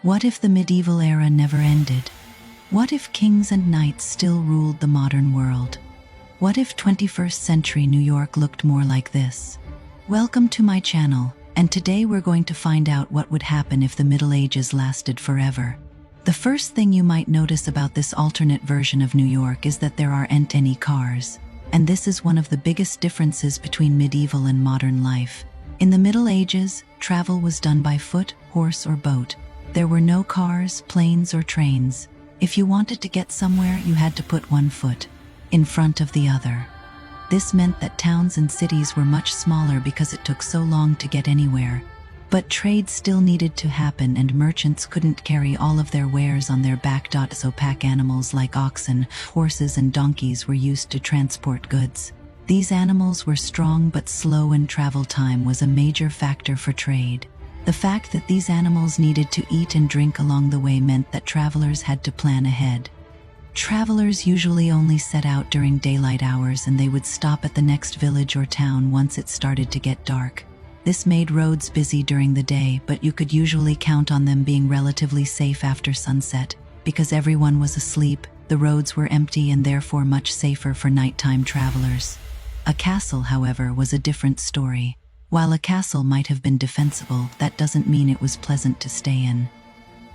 What if the medieval era never ended? What if kings and knights still ruled the modern world? What if 21st century New York looked more like this? Welcome to my channel, and today we're going to find out what would happen if the Middle Ages lasted forever. The first thing you might notice about this alternate version of New York is that there aren't any cars. And this is one of the biggest differences between medieval and modern life. In the Middle Ages, travel was done by foot, horse, or boat. There were no cars, planes, or trains. If you wanted to get somewhere, you had to put one foot in front of the other. This meant that towns and cities were much smaller because it took so long to get anywhere. But trade still needed to happen, and merchants couldn't carry all of their wares on their back. So pack animals like oxen, horses, and donkeys were used to transport goods. These animals were strong but slow, and travel time was a major factor for trade. The fact that these animals needed to eat and drink along the way meant that travelers had to plan ahead. Travelers usually only set out during daylight hours, and they would stop at the next village or town once it started to get dark. This made roads busy during the day, but you could usually count on them being relatively safe after sunset. Because everyone was asleep, the roads were empty and therefore much safer for nighttime travelers. A castle, however, was a different story. While a castle might have been defensible, that doesn't mean it was pleasant to stay in.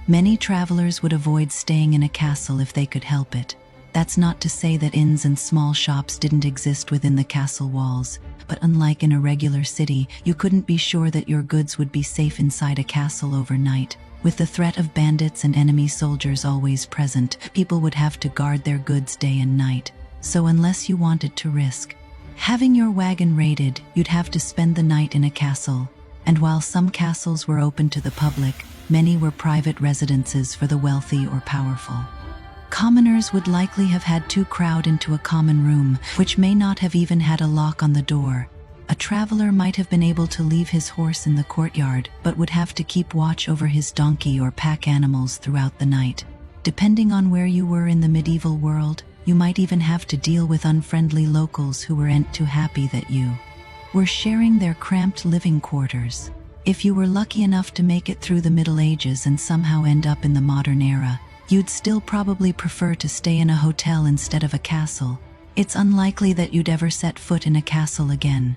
Many travelers would avoid staying in a castle if they could help it. That's not to say that inns and small shops didn't exist within the castle walls, but unlike in a regular city, you couldn't be sure that your goods would be safe inside a castle overnight. With the threat of bandits and enemy soldiers always present, people would have to guard their goods day and night. So unless you wanted to risk having your wagon raided, you'd have to spend the night in a castle. And while some castles were open to the public, many were private residences for the wealthy or powerful. Commoners would likely have had to crowd into a common room, which may not have even had a lock on the door. A traveler might have been able to leave his horse in the courtyard, but would have to keep watch over his donkey or pack animals throughout the night. Depending on where you were in the medieval world, you might even have to deal with unfriendly locals who weren't too happy that you were sharing their cramped living quarters. If you were lucky enough to make it through the Middle Ages and somehow end up in the modern era, you'd still probably prefer to stay in a hotel instead of a castle. It's unlikely that you'd ever set foot in a castle again,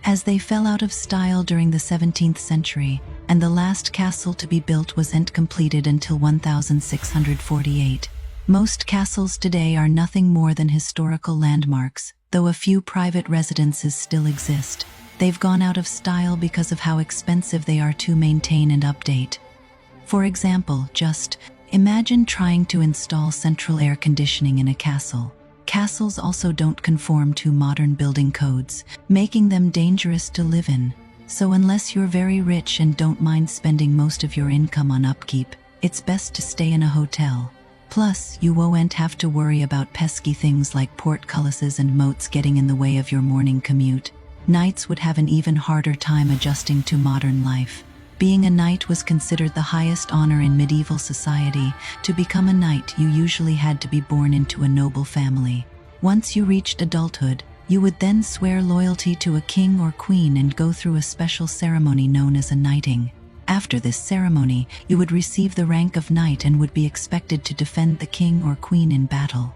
as they fell out of style during the 17th century, and the last castle to be built wasn't completed until 1648. Most castles today are nothing more than historical landmarks, though a few private residences still exist. They've gone out of style because of how expensive they are to maintain and update. For example, just imagine trying to install central air conditioning in a castle. Castles also don't conform to modern building codes, making them dangerous to live in. So unless you're very rich and don't mind spending most of your income on upkeep, it's best to stay in a hotel. Plus, you won't have to worry about pesky things like portcullises and moats getting in the way of your morning commute. Knights would have an even harder time adjusting to modern life. Being a knight was considered the highest honor in medieval society. To become a knight, you usually had to be born into a noble family. Once you reached adulthood, you would then swear loyalty to a king or queen and go through a special ceremony known as a knighting. After this ceremony, you would receive the rank of knight and would be expected to defend the king or queen in battle.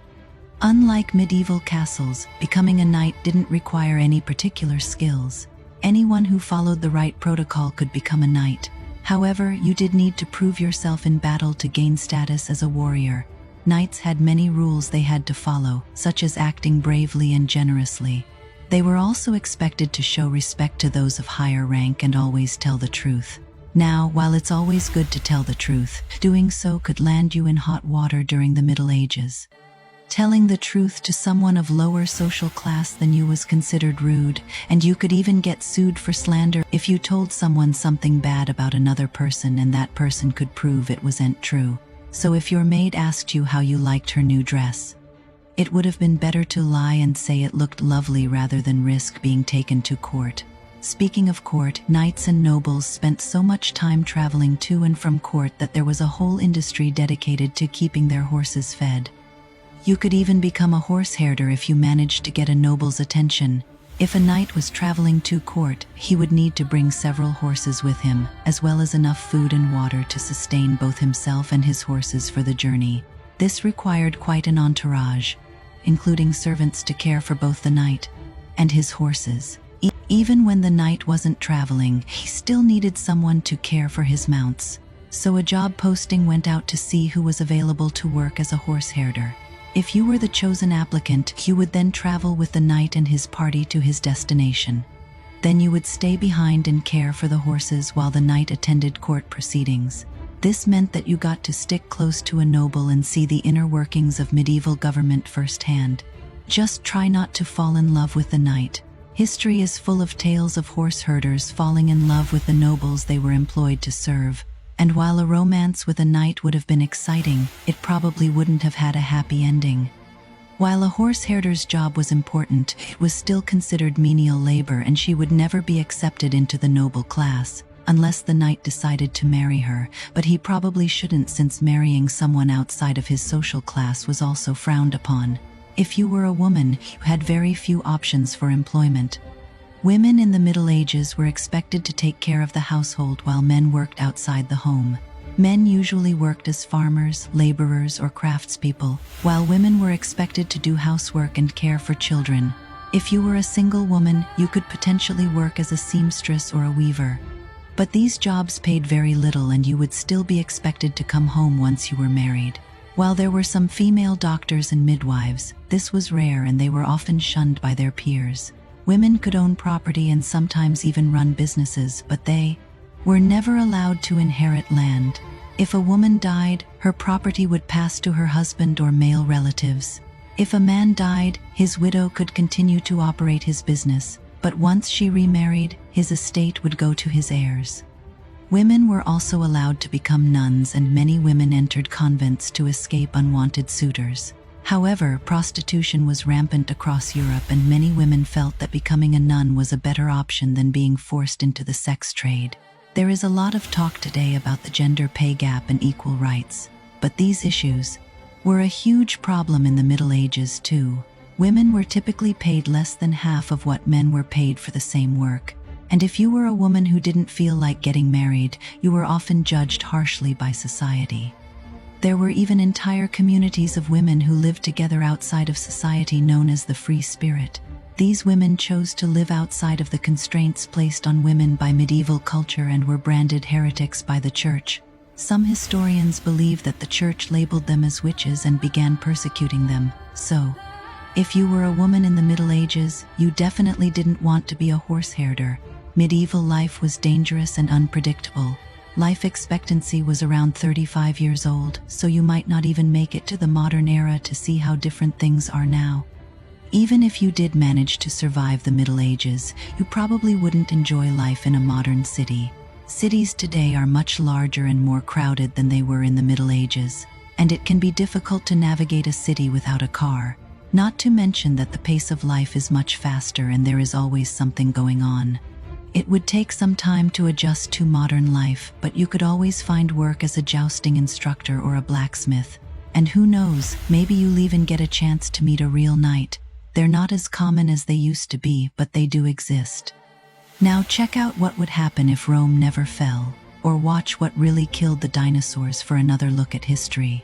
Unlike medieval castles, becoming a knight didn't require any particular skills. Anyone who followed the right protocol could become a knight. However, you did need to prove yourself in battle to gain status as a warrior. Knights had many rules they had to follow, such as acting bravely and generously. They were also expected to show respect to those of higher rank and always tell the truth. Now, while it's always good to tell the truth, doing so could land you in hot water during the Middle Ages. Telling the truth to someone of lower social class than you was considered rude, and you could even get sued for slander if you told someone something bad about another person and that person could prove it wasn't true. So if your maid asked you how you liked her new dress, it would have been better to lie and say it looked lovely rather than risk being taken to court. Speaking of court, knights and nobles spent so much time traveling to and from court that there was a whole industry dedicated to keeping their horses fed. You could even become a horse herder if you managed to get a noble's attention. If a knight was traveling to court, he would need to bring several horses with him, as well as enough food and water to sustain both himself and his horses for the journey. This required quite an entourage, including servants to care for both the knight and his horses. Even when the knight wasn't traveling, he still needed someone to care for his mounts. So a job posting went out to see who was available to work as a horse herder. If you were the chosen applicant, you would then travel with the knight and his party to his destination. Then you would stay behind and care for the horses while the knight attended court proceedings. This meant that you got to stick close to a noble and see the inner workings of medieval government firsthand. Just try not to fall in love with the knight. History is full of tales of horse herders falling in love with the nobles they were employed to serve. And while a romance with a knight would have been exciting, it probably wouldn't have had a happy ending. While a horse herder's job was important, it was still considered menial labor, and she would never be accepted into the noble class, unless the knight decided to marry her, but he probably shouldn't, since marrying someone outside of his social class was also frowned upon. If you were a woman, you had very few options for employment. Women in the Middle Ages were expected to take care of the household while men worked outside the home. Men usually worked as farmers, laborers, or craftspeople, while women were expected to do housework and care for children. If you were a single woman, you could potentially work as a seamstress or a weaver. But these jobs paid very little, and you would still be expected to come home once you were married. While there were some female doctors and midwives, this was rare and they were often shunned by their peers. Women could own property and sometimes even run businesses, but they were never allowed to inherit land. If a woman died, her property would pass to her husband or male relatives. If a man died, his widow could continue to operate his business, but once she remarried, his estate would go to his heirs. Women were also allowed to become nuns, and many women entered convents to escape unwanted suitors. However, prostitution was rampant across Europe, and many women felt that becoming a nun was a better option than being forced into the sex trade. There is a lot of talk today about the gender pay gap and equal rights, but these issues were a huge problem in the Middle Ages too. Women were typically paid less than half of what men were paid for the same work. And if you were a woman who didn't feel like getting married, you were often judged harshly by society. There were even entire communities of women who lived together outside of society, known as the free spirit. These women chose to live outside of the constraints placed on women by medieval culture and were branded heretics by the church. Some historians believe that the church labeled them as witches and began persecuting them. So, if you were a woman in the Middle Ages, you definitely didn't want to be a horse herder. Medieval life was dangerous and unpredictable. Life expectancy was around 35 years old, so you might not even make it to the modern era to see how different things are now. Even if you did manage to survive the Middle Ages, you probably wouldn't enjoy life in a modern city. Cities today are much larger and more crowded than they were in the Middle Ages, and it can be difficult to navigate a city without a car. Not to mention that the pace of life is much faster and there is always something going on. It would take some time to adjust to modern life, but you could always find work as a jousting instructor or a blacksmith. And who knows, maybe you'll even get a chance to meet a real knight. They're not as common as they used to be, but they do exist. Now check out what would happen if Rome never fell, or watch what really killed the dinosaurs for another look at history.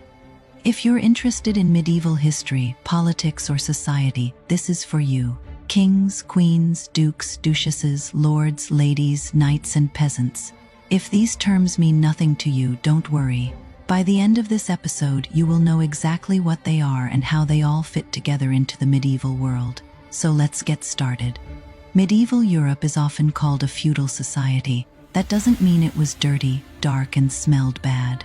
If you're interested in medieval history, politics, or society, this is for you. Kings, queens, dukes, duchesses, lords, ladies, knights, and peasants. If these terms mean nothing to you, don't worry. By the end of this episode, you will know exactly what they are and how they all fit together into the medieval world. So let's get started. Medieval Europe is often called a feudal society. That doesn't mean it was dirty, dark, and smelled bad.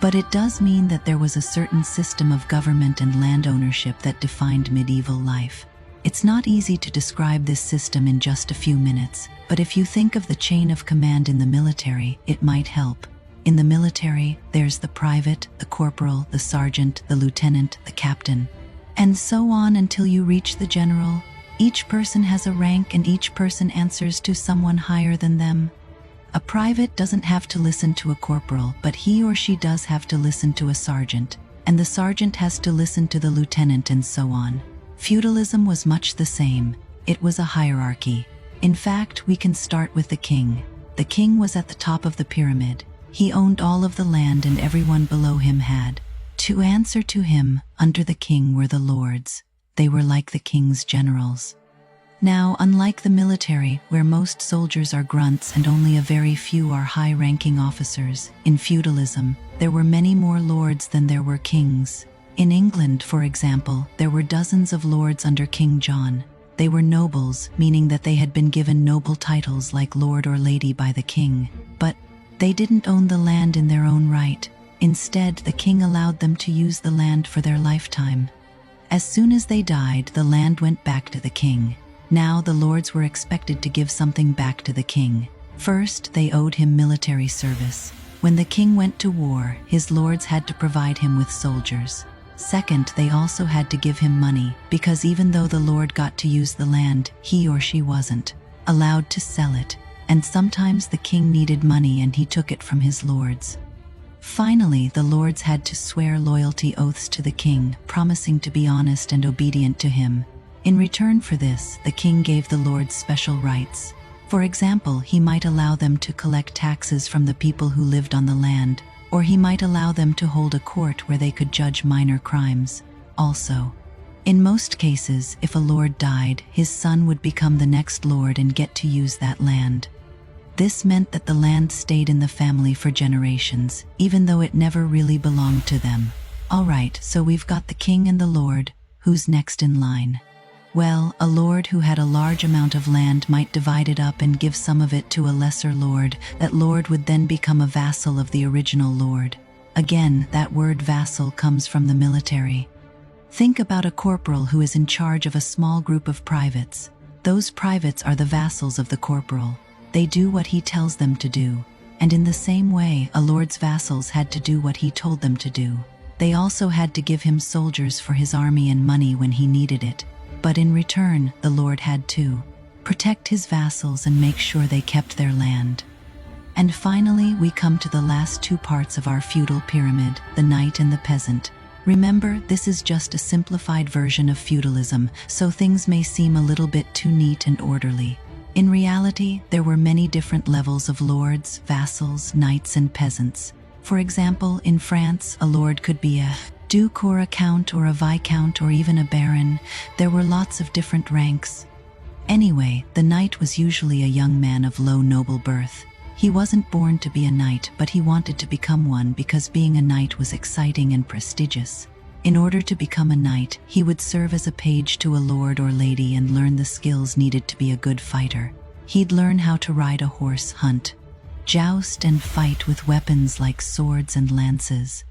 But it does mean that there was a certain system of government and land ownership that defined medieval life. It's not easy to describe this system in just a few minutes, but if you think of the chain of command in the military, it might help. In the military, there's the private, the corporal, the sergeant, the lieutenant, the captain, and so on until you reach the general. Each person has a rank and each person answers to someone higher than them. A private doesn't have to listen to a corporal, but he or she does have to listen to a sergeant, and the sergeant has to listen to the lieutenant, and so on. Feudalism was much the same. It was a hierarchy. In fact, we can start with the king. The king was at the top of the pyramid. He owned all of the land and everyone below him had. To answer to him, under the king were the lords. They were like the king's generals. Now, unlike the military, where most soldiers are grunts and only a very few are high-ranking officers, in feudalism, there were many more lords than there were kings. In England, for example, there were dozens of lords under King John. They were nobles, meaning that they had been given noble titles like lord or lady by the king. But they didn't own the land in their own right. Instead, the king allowed them to use the land for their lifetime. As soon as they died, the land went back to the king. Now the lords were expected to give something back to the king. First, they owed him military service. When the king went to war, his lords had to provide him with soldiers. Second, they also had to give him money, because even though the lord got to use the land, he or she wasn't allowed to sell it. And sometimes the king needed money and he took it from his lords. Finally, the lords had to swear loyalty oaths to the king, promising to be honest and obedient to him. In return for this, the king gave the lords special rights. For example, he might allow them to collect taxes from the people who lived on the land, or he might allow them to hold a court where they could judge minor crimes. Also, in most cases, if a lord died, his son would become the next lord and get to use that land. This meant that the land stayed in the family for generations, even though it never really belonged to them. Alright, so we've got the king and the lord. Who's next in line? Well, a lord who had a large amount of land might divide it up and give some of it to a lesser lord. That lord would then become a vassal of the original lord. Again, that word vassal comes from the military. Think about a corporal who is in charge of a small group of privates. Those privates are the vassals of the corporal. They do what he tells them to do. And in the same way, a lord's vassals had to do what he told them to do. They also had to give him soldiers for his army and money when he needed it. But in return, the lord had to protect his vassals and make sure they kept their land. And finally, we come to the last two parts of our feudal pyramid, the knight and the peasant. Remember, this is just a simplified version of feudalism, so things may seem a little bit too neat and orderly. In reality, there were many different levels of lords, vassals, knights, and peasants. For example, in France, a lord could be a duke or a count or a viscount or even a baron. There were lots of different ranks. Anyway, the knight was usually a young man of low noble birth. He wasn't born to be a knight, but he wanted to become one because being a knight was exciting and prestigious. In order to become a knight, he would serve as a page to a lord or lady and learn the skills needed to be a good fighter. He'd learn how to ride a horse, hunt, joust, and fight with weapons like swords and lances.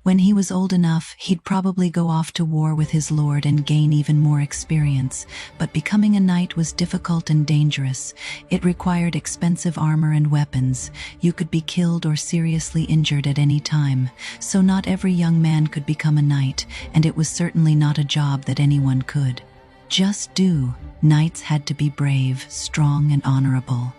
When he was old enough, he'd probably go off to war with his lord and gain even more experience. But becoming a knight was difficult and dangerous. It required expensive armor and weapons. You could be killed or seriously injured at any time. So not every young man could become a knight, and it was certainly not a job that anyone could just do. Knights had to be brave, strong, and honorable.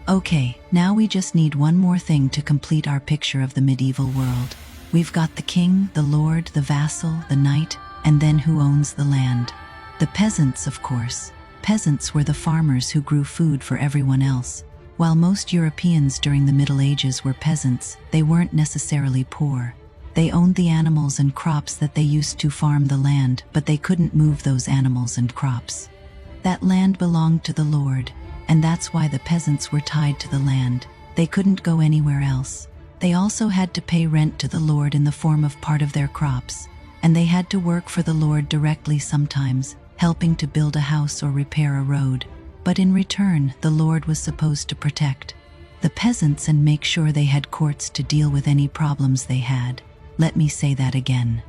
Okay, now we just need one more thing to complete our picture of the medieval world. We've got the king, the lord, the vassal, the knight, and then who owns the land? The peasants, of course. Peasants were the farmers who grew food for everyone else. While most Europeans during the Middle Ages were peasants, they weren't necessarily poor. They owned the animals and crops that they used to farm the land, but they couldn't move those animals and crops. That land belonged to the lord, and that's why the peasants were tied to the land. They couldn't go anywhere else. They also had to pay rent to the lord in the form of part of their crops, and they had to work for the lord directly sometimes, helping to build a house or repair a road. But in return, the lord was supposed to protect the peasants and make sure they had courts to deal with any problems they had. Let me say that again.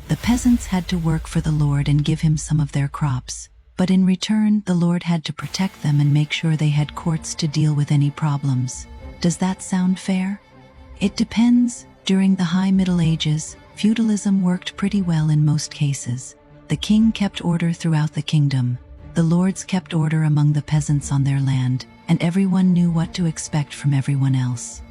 The peasants had to work for the lord and give him some of their crops, but in return, the lord had to protect them and make sure they had courts to deal with any problems. Does that sound fair? It depends. During the High Middle Ages, feudalism worked pretty well in most cases. The king kept order throughout the kingdom. The lords kept order among the peasants on their land, and everyone knew what to expect from everyone else.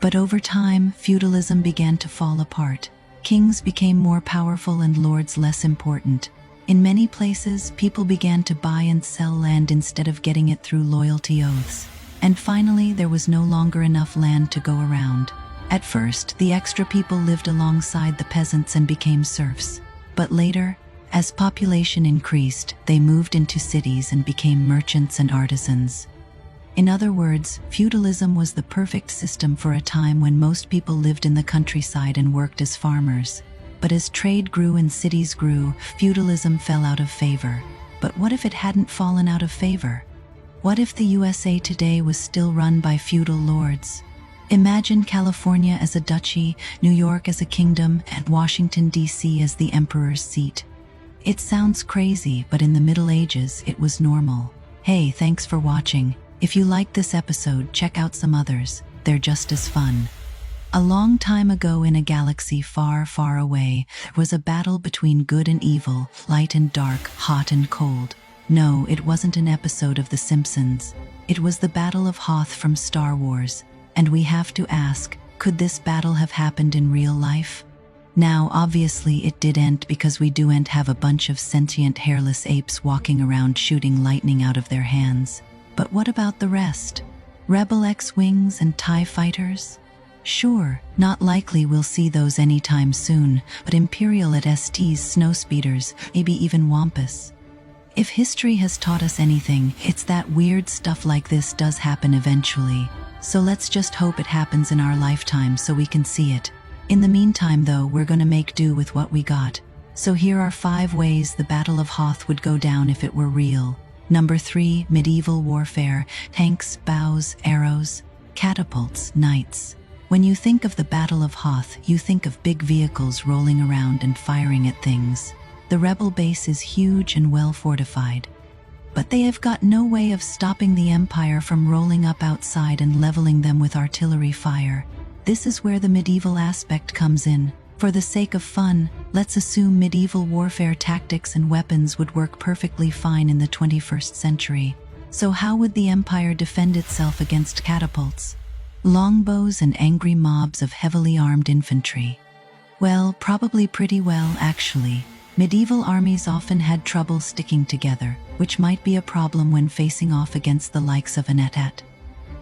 But over time, feudalism began to fall apart. Kings became more powerful and lords less important. In many places, people began to buy and sell land instead of getting it through loyalty oaths. And finally, there was no longer enough land to go around. At first, the extra people lived alongside the peasants and became serfs. But later, as population increased, they moved into cities and became merchants and artisans. In other words, feudalism was the perfect system for a time when most people lived in the countryside and worked as farmers. But as trade grew and cities grew, feudalism fell out of favor. But what if it hadn't fallen out of favor? What if the USA today was still run by feudal lords? Imagine California as a duchy, New York as a kingdom, and Washington, D.C. as the emperor's seat. It sounds crazy, but in the Middle Ages, it was normal. Hey, thanks for watching. If you liked this episode, check out some others. They're just as fun. A long time ago in a galaxy far, far away, there was a battle between good and evil, light and dark, hot and cold. No, it wasn't an episode of The Simpsons. It was the Battle of Hoth from Star Wars. And we have to ask, could this battle have happened in real life? Now, obviously it didn't, because we don't have a bunch of sentient hairless apes walking around shooting lightning out of their hands. But what about the rest? Rebel X-Wings and TIE fighters? Sure, not likely we'll see those anytime soon, but Imperial at ST's snowspeeders, maybe even Wampus. If history has taught us anything, it's that weird stuff like this does happen eventually. So let's just hope it happens in our lifetime so we can see it. In the meantime though, we're gonna make do with what we got. So here are 5 ways the Battle of Hoth would go down if it were real. Number 3, medieval warfare, tanks, bows, arrows, catapults, knights. When you think of the Battle of Hoth, you think of big vehicles rolling around and firing at things. The rebel base is huge and well fortified. But they have got no way of stopping the Empire from rolling up outside and leveling them with artillery fire. This is where the medieval aspect comes in. For the sake of fun, let's assume medieval warfare tactics and weapons would work perfectly fine in the 21st century. So how would the Empire defend itself against catapults, longbows, and angry mobs of heavily armed infantry? Well, probably pretty well, actually. Medieval armies often had trouble sticking together, which might be a problem when facing off against the likes of an AT-AT.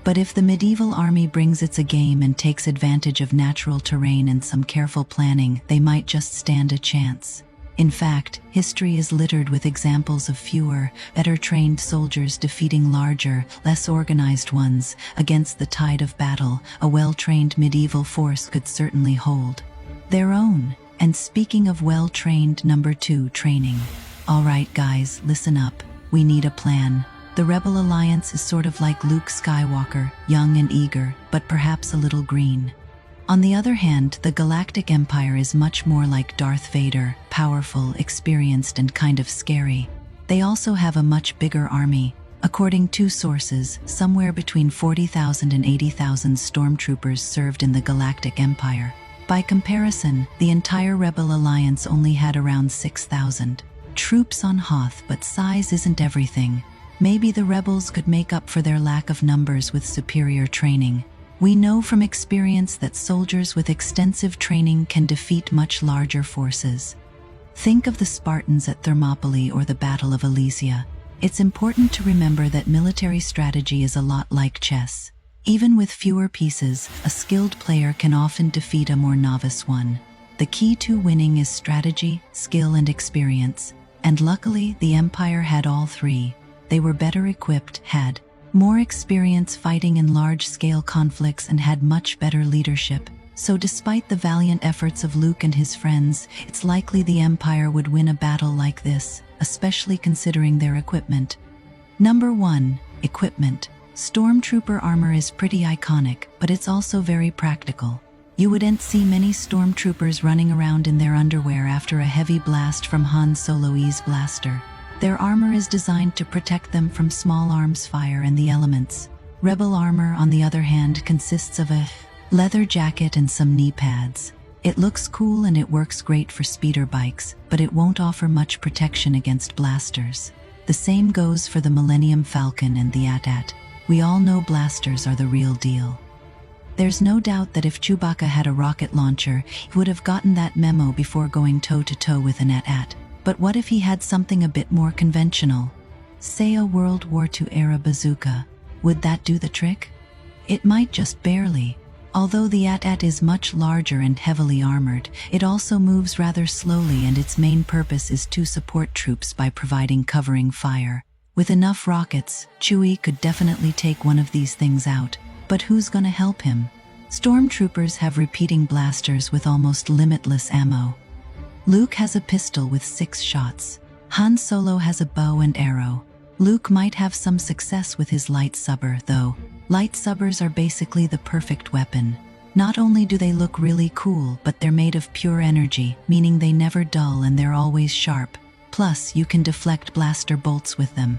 But if the medieval army brings its A game and takes advantage of natural terrain and some careful planning, they might just stand a chance. In fact, history is littered with examples of fewer, better-trained soldiers defeating larger, less organized ones. Against the tide of battle, a well-trained medieval force could certainly hold their own. And speaking of well-trained, number 2, training. Alright guys, listen up. We need a plan. The Rebel Alliance is sort of like Luke Skywalker, young and eager, but perhaps a little green. On the other hand, the Galactic Empire is much more like Darth Vader, powerful, experienced, and kind of scary. They also have a much bigger army. According to sources, somewhere between 40,000 and 80,000 stormtroopers served in the Galactic Empire. By comparison, the entire Rebel Alliance only had around 6,000 troops on Hoth, but size isn't everything. Maybe the rebels could make up for their lack of numbers with superior training. We know from experience that soldiers with extensive training can defeat much larger forces. Think of the Spartans at Thermopylae or the Battle of Alesia. It's important to remember that military strategy is a lot like chess. Even with fewer pieces, a skilled player can often defeat a more novice one. The key to winning is strategy, skill, and experience. And luckily, the Empire had all 3. They were better equipped, had more experience fighting in large-scale conflicts, and had much better leadership. So despite the valiant efforts of Luke and his friends, it's likely the Empire would win a battle like this, especially considering their equipment. Number 1, equipment. Stormtrooper armor is pretty iconic, but it's also very practical. You wouldn't see many stormtroopers running around in their underwear after a heavy blast from Han Solo's blaster. Their armor is designed to protect them from small arms fire and the elements. Rebel armor, on the other hand, consists of a leather jacket and some knee pads. It looks cool and it works great for speeder bikes, but it won't offer much protection against blasters. The same goes for the Millennium Falcon and the AT-AT. We all know blasters are the real deal. There's no doubt that if Chewbacca had a rocket launcher, he would have gotten that memo before going toe-to-toe with an AT-AT. But what if he had something a bit more conventional? Say a World War II era bazooka. Would that do the trick? It might, just barely. Although the AT-AT is much larger and heavily armored, it also moves rather slowly, and its main purpose is to support troops by providing covering fire. With enough rockets, Chewie could definitely take one of these things out. But who's gonna help him? Stormtroopers have repeating blasters with almost limitless ammo. Luke has a pistol with 6 shots. Han Solo has a bow and arrow. Luke might have some success with his lightsaber, though. Lightsabers are basically the perfect weapon. Not only do they look really cool, but they're made of pure energy, meaning they never dull and they're always sharp. Plus, you can deflect blaster bolts with them.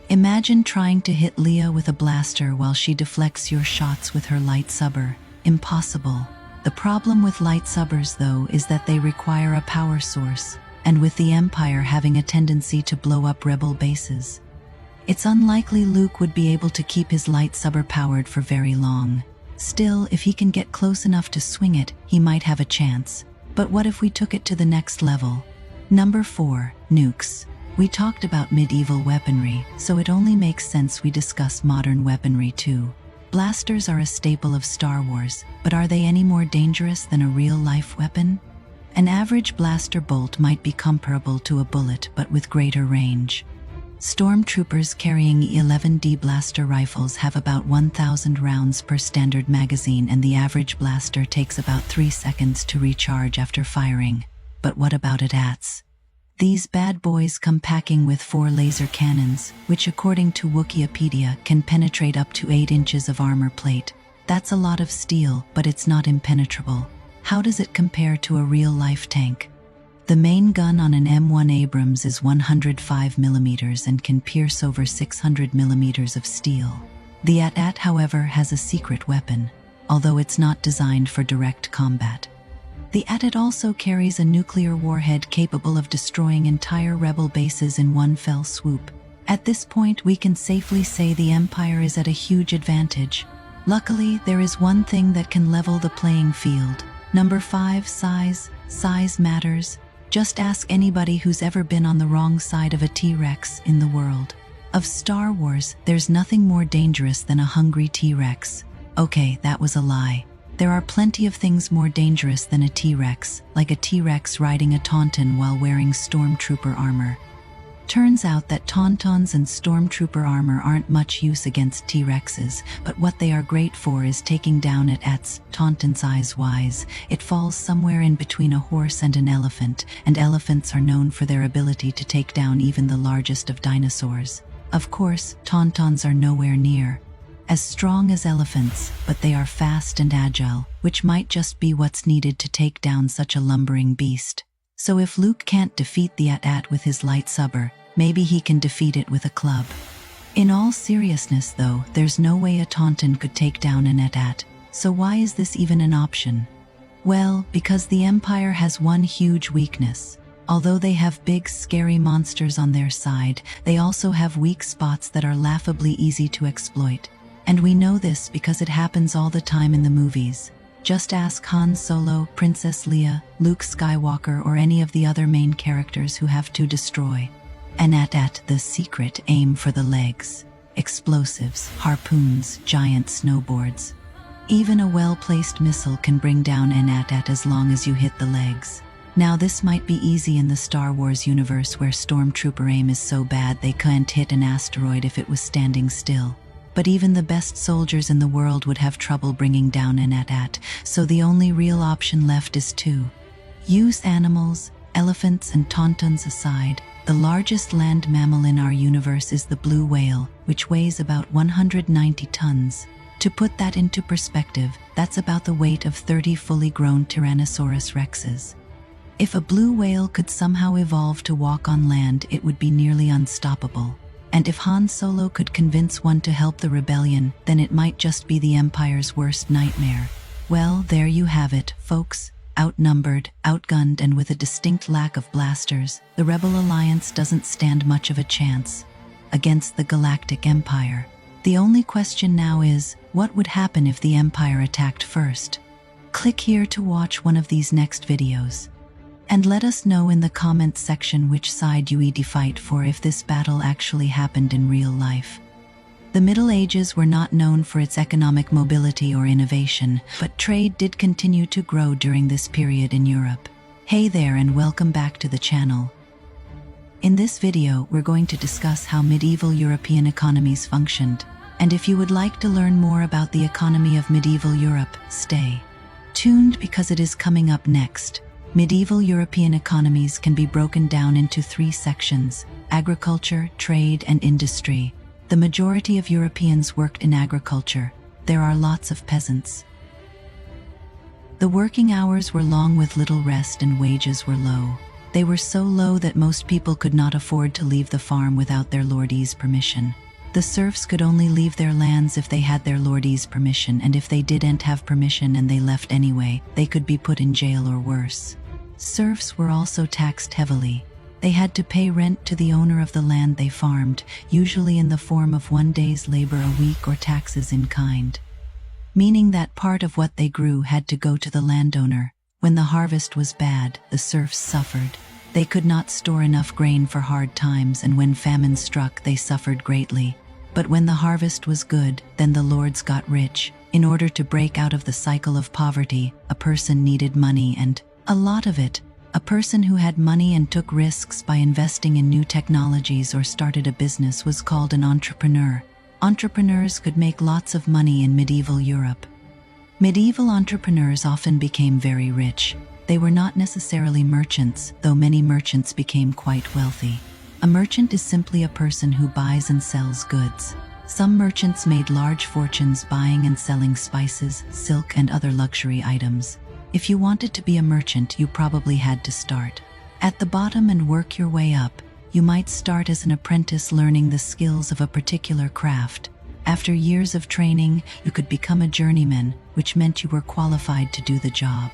Imagine trying to hit Leia with a blaster while she deflects your shots with her lightsaber. Impossible. The problem with lightsabers, though, is that they require a power source, and with the Empire having a tendency to blow up rebel bases, it's unlikely Luke would be able to keep his lightsaber powered for very long. Still, if he can get close enough to swing it, he might have a chance. But what if we took it to the next level? Number 4. Nukes. We talked about medieval weaponry, so it only makes sense we discuss modern weaponry too. Blasters are a staple of Star Wars, but are they any more dangerous than a real-life weapon? An average blaster bolt might be comparable to a bullet, but with greater range. Stormtroopers carrying E-11D blaster rifles have about 1,000 rounds per standard magazine, and the average blaster takes about 3 seconds to recharge after firing. But what about AT-ATs? These bad boys come packing with 4 laser cannons, which according to Wikipedia can penetrate up to 8 inches of armor plate. That's a lot of steel, but it's not impenetrable. How does it compare to a real-life tank? The main gun on an M1 Abrams is 105 mm and can pierce over 600 mm of steel. The AT-AT, however, has a secret weapon, although it's not designed for direct combat. The AT-AT also carries a nuclear warhead capable of destroying entire rebel bases in one fell swoop. At this point, we can safely say the Empire is at a huge advantage. Luckily, there is one thing that can level the playing field. Number 5, size. Size matters. Just ask anybody who's ever been on the wrong side of a T-Rex in the world. Of Star Wars, there's nothing more dangerous than a hungry T-Rex. Okay, that was a lie. There are plenty of things more dangerous than a T-Rex, like a T-Rex riding a Tauntaun while wearing Stormtrooper armor. Turns out that Tauntauns and Stormtrooper armor aren't much use against T-Rexes, but what they are great for is taking down AT-ATs. Tauntaun size-wise, it falls somewhere in between a horse and an elephant, and elephants are known for their ability to take down even the largest of dinosaurs. Of course, Tauntauns are nowhere near as strong as elephants, but they are fast and agile, which might just be what's needed to take down such a lumbering beast. So if Luke can't defeat the AT-AT with his lightsaber, maybe he can defeat it with a club. In all seriousness, though, there's no way a Tauntaun could take down an AT-AT, so why is this even an option? Well, because the Empire has one huge weakness. Although they have big, scary monsters on their side, they also have weak spots that are laughably easy to exploit. And we know this because it happens all the time in the movies. Just ask Han Solo, Princess Leia, Luke Skywalker, or any of the other main characters who have to destroy an AT-AT. The secret: aim for the legs. Explosives, harpoons, giant snowboards. Even a well-placed missile can bring down an AT-AT as long as you hit the legs. Now, this might be easy in the Star Wars universe where Stormtrooper aim is so bad they can't hit an asteroid if it was standing still. But even the best soldiers in the world would have trouble bringing down an AT-AT, so the only real option left is to use animals. Elephants and Tauntauns aside, the largest land mammal in our universe is the blue whale, which weighs about 190 tons. To put that into perspective, that's about the weight of 30 fully grown Tyrannosaurus rexes. If a blue whale could somehow evolve to walk on land, it would be nearly unstoppable. And if Han Solo could convince one to help the rebellion, then it might just be the Empire's worst nightmare. Well, there you have it, folks. Outnumbered, outgunned, and with a distinct lack of blasters, the Rebel Alliance doesn't stand much of a chance against the Galactic Empire. The only question now is, what would happen if the Empire attacked first? Click here to watch one of these next videos. And let us know in the comments section which side you would fight for if this battle actually happened in real life. The Middle Ages were not known for its economic mobility or innovation, but trade did continue to grow during this period in Europe. Hey there and welcome back to the channel. In this video, we're going to discuss how medieval European economies functioned. And if you would like to learn more about the economy of medieval Europe, stay tuned because it is coming up next. Medieval European economies can be broken down into three sections: agriculture, trade, and industry. The majority of Europeans worked in agriculture. There are lots of peasants. The working hours were long with little rest and wages were low. They were so low that most people could not afford to leave the farm without their lord's permission. The serfs could only leave their lands if they had their lord's permission, and if they didn't have permission and they left anyway, they could be put in jail or worse. Serfs were also taxed heavily. They had to pay rent to the owner of the land they farmed, usually in the form of 1 day's labor a week or taxes in kind, meaning that part of what they grew had to go to the landowner. When the harvest was bad, the serfs suffered. They could not store enough grain for hard times, and when famine struck, they suffered greatly. But when the harvest was good, then the lords got rich. In order to break out of the cycle of poverty, a person needed money, and a lot of it. A person who had money and took risks by investing in new technologies or started a business was called an entrepreneur. Entrepreneurs could make lots of money in medieval Europe. Medieval entrepreneurs often became very rich. They were not necessarily merchants, though many merchants became quite wealthy. A merchant is simply a person who buys and sells goods. Some merchants made large fortunes buying and selling spices, silk, and other luxury items. If you wanted to be a merchant, you probably had to start at the bottom and work your way up. You might start as an apprentice learning the skills of a particular craft. After years of training, you could become a journeyman, which meant you were qualified to do the job.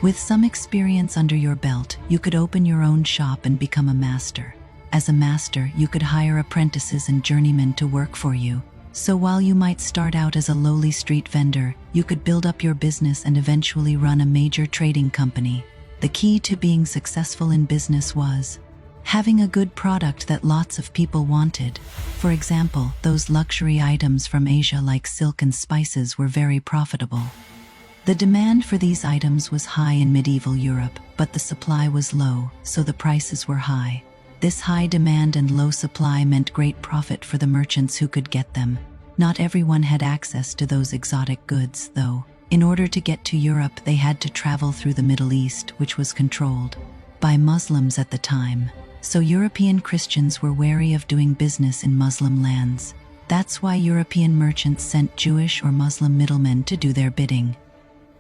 With some experience under your belt, you could open your own shop and become a master. As a master, you could hire apprentices and journeymen to work for you. So while you might start out as a lowly street vendor, you could build up your business and eventually run a major trading company. The key to being successful in business was having a good product that lots of people wanted. For example, those luxury items from Asia like silk and spices were very profitable. The demand for these items was high in medieval Europe, but the supply was low, so the prices were high. This high demand and low supply meant great profit for the merchants who could get them. Not everyone had access to those exotic goods, though. In order to get to Europe, they had to travel through the Middle East, which was controlled by Muslims at the time. So European Christians were wary of doing business in Muslim lands. That's why European merchants sent Jewish or Muslim middlemen to do their bidding.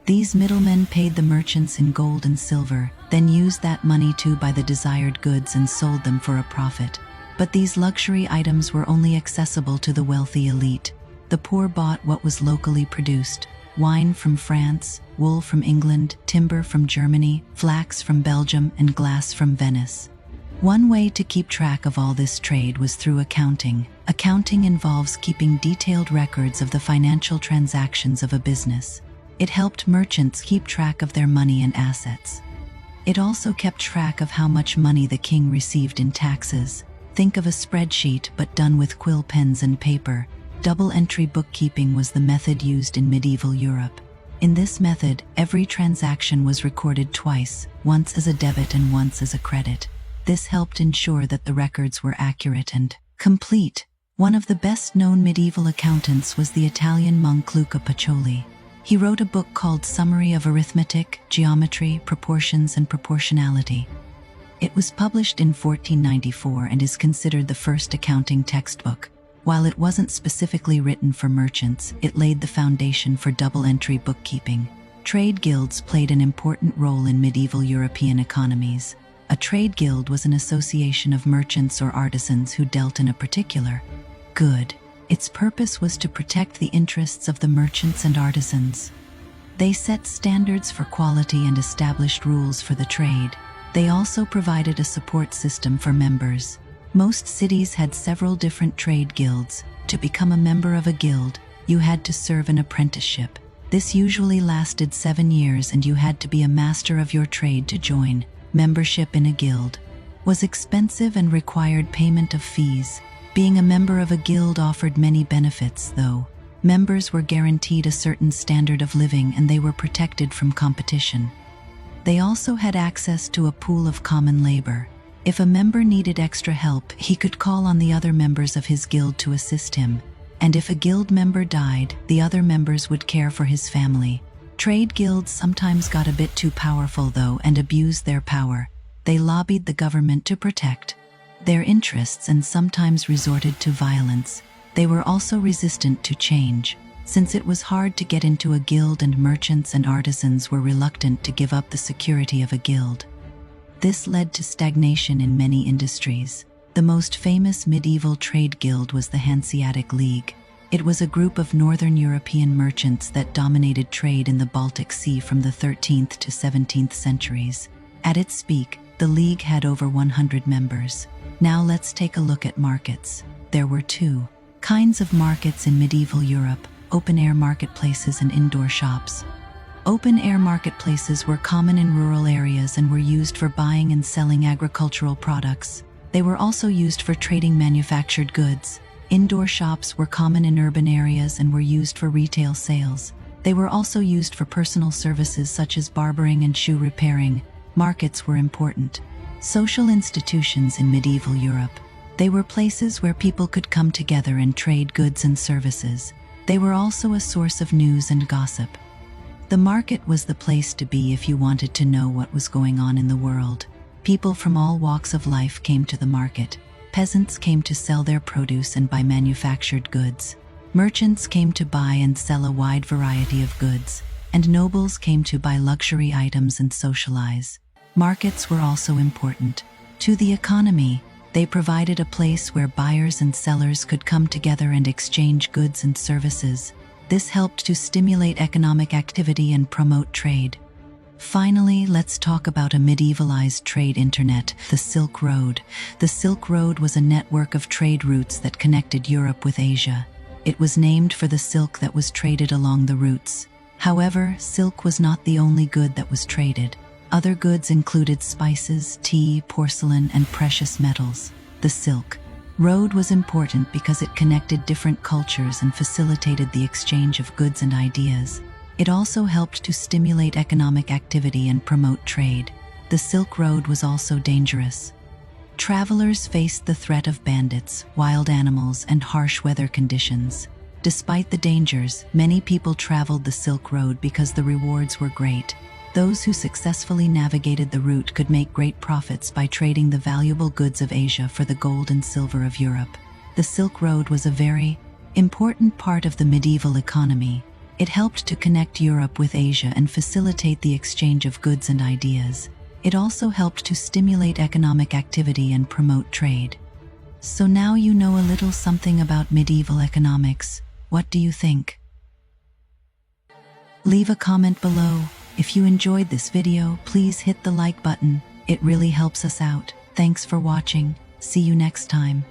These middlemen paid the merchants in gold and silver, then used that money to buy the desired goods and sold them for a profit. But these luxury items were only accessible to the wealthy elite. The poor bought what was locally produced: wine from France, wool from England, timber from Germany, flax from Belgium, and glass from Venice. One way to keep track of all this trade was through accounting. Accounting involves keeping detailed records of the financial transactions of a business. It helped merchants keep track of their money and assets. It also kept track of how much money the king received in taxes. Think of a spreadsheet, but done with quill pens and paper. Double-entry bookkeeping was the method used in medieval Europe. In this method, every transaction was recorded twice, once as a debit and once as a credit. This helped ensure that the records were accurate and complete. One of the best-known medieval accountants was the Italian monk Luca Pacioli. He wrote a book called Summary of Arithmetic, Geometry, Proportions, and Proportionality. It was published in 1494 and is considered the first accounting textbook. While it wasn't specifically written for merchants, it laid the foundation for double-entry bookkeeping. Trade guilds played an important role in medieval European economies. A trade guild was an association of merchants or artisans who dealt in a particular good. Its purpose was to protect the interests of the merchants and artisans. They set standards for quality and established rules for the trade. They also provided a support system for members. Most cities had several different trade guilds. To become a member of a guild, you had to serve an apprenticeship. This usually lasted 7 years, and you had to be a master of your trade to join. membership in a guild, was expensive and required payment of fees. Being a member of a guild offered many benefits, though. Members were guaranteed a certain standard of living and they were protected from competition. They also had access to a pool of common labor. If a member needed extra help, he could call on the other members of his guild to assist him. And if a guild member died, the other members would care for his family. Trade guilds sometimes got a bit too powerful, though, and abused their power. They lobbied the government to protect their interests and sometimes resorted to violence. They were also resistant to change, since it was hard to get into a guild and merchants and artisans were reluctant to give up the security of a guild. This led to stagnation in many industries. The most famous medieval trade guild was the Hanseatic League. It was a group of northern European merchants that dominated trade in the Baltic Sea from the 13th to 17th centuries. At its peak, the League had over 100 members. Now let's take a look at markets. There were two kinds of markets in medieval Europe: open-air marketplaces and indoor shops. Open-air marketplaces were common in rural areas and were used for buying and selling agricultural products. They were also used for trading manufactured goods. Indoor shops were common in urban areas and were used for retail sales. They were also used for personal services such as barbering and shoe repairing. Markets were important social institutions in medieval Europe. They were places where people could come together and trade goods and services. They were also a source of news and gossip. The market was the place to be if you wanted to know what was going on in the world. People from all walks of life came to the market. Peasants came to sell their produce and buy manufactured goods. Merchants came to buy and sell a wide variety of goods, and nobles came to buy luxury items and socialize. Markets were also important to the economy. They provided a place where buyers and sellers could come together and exchange goods and services. This helped to stimulate economic activity and promote trade. Finally, let's talk about a medievalized trade internet, the Silk Road. The Silk Road was a network of trade routes that connected Europe with Asia. It was named for the silk that was traded along the routes. However, silk was not the only good that was traded. Other goods included spices, tea, porcelain, and precious metals. The Silk Road was important because it connected different cultures and facilitated the exchange of goods and ideas. It also helped to stimulate economic activity and promote trade. The Silk Road was also dangerous. Travelers faced the threat of bandits, wild animals, and harsh weather conditions. Despite the dangers, many people traveled the Silk Road because the rewards were great. Those who successfully navigated the route could make great profits by trading the valuable goods of Asia for the gold and silver of Europe. The Silk Road was a very important part of the medieval economy. It helped to connect Europe with Asia and facilitate the exchange of goods and ideas. It also helped to stimulate economic activity and promote trade. So now you know a little something about medieval economics. What do you think? Leave a comment below. If you enjoyed this video, please hit the like button. It really helps us out. Thanks for watching. See you next time.